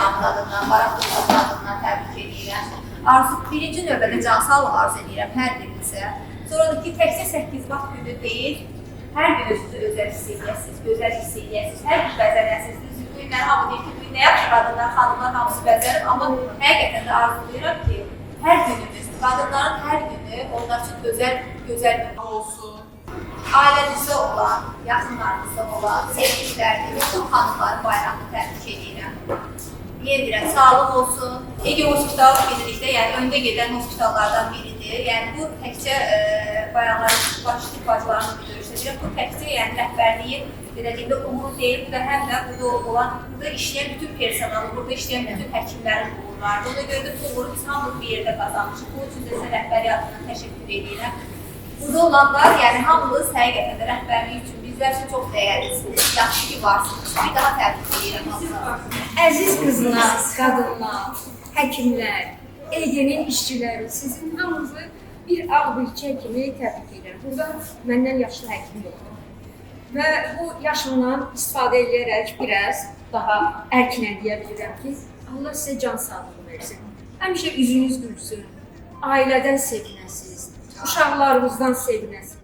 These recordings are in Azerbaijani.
xanımın adından, Maraqlı xanımın adından təbrik edirəm. Arzu, birinci növbədə cansağlıq arzu edirəm hər birinizə. Sonra da ki, təkcə 8 vaxt günü deyil, hər gün özünüzü özəl hiss edəsiniz, gözəl hiss edəsiniz, hər gün bəzənəsiniz. Bu günlər hamı deyir ki, bu gün nə yaxşı qadınlar, xanımlar hamısı bəzənir, amma həqiqətən də arzulayıram ki, hər günümüz, qadınların hər günü onlar üçün gözəl bir olsun. Ailənizdə olan, yaxınlarınızda olan, sevgililəriniz, bütün xanımların bayramını təbrik edirəm. Deyirəm, sağlıq olsun. Ege Hospital bilirikdə, yəni öndə gedən hospitallardan biridir. Yəni bu təkcə bayanların başlı bacılarını bir görüşdürür. Bu təkcə yəni rəhbərliyin dediyində umur deyil, bu da həm də burada işləyən bütün personalı, burada işləyən bütün həkimlərin uğurları. Buna görə də bu uğuru biz hamımız bir yerdə qazanmışıq. Bu üçün də sizə rəhbəri adından təşəkkür edirəm. Burada olanlar, yəni hamımız həqiqətən də rəhbərlik üçün bizlər üçün çox dəyərlisiniz. Yaxşı ki varsınız. Bir daha təbrik edirəm hamıza. Əziz qızlar, qadınlar, həkimlər, Ege'nin işçiləri, sizin hamınızı bir ağ bilçək kimi təbrik edirəm. Burada məndən yaşlı həkim yoxdur. Və bu yaşımdan istifadə edərək biraz daha ərkinə deyə bilirəm ki, Allah sizə can sağlığı versin. Həmişə üzünüz gülsün, ailədən sevinəsiniz, uşaqlarınızdan sevinəsiniz.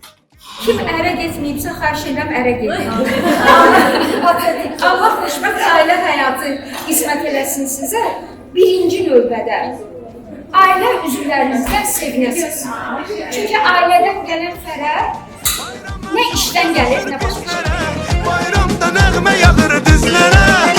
Kim ərə getməyibsə, xahiş edirəm ərə gedin. Allah xoşbəxt ailə həyatı qismət eləsin sizə. Birinci növbədə ailə üzvlərinizdən sevinəsiniz. Çünki ailədən gələn fərəh nə işdən gəlir, nə başqa şey. Bayramda nəğmə yağır dizlərə.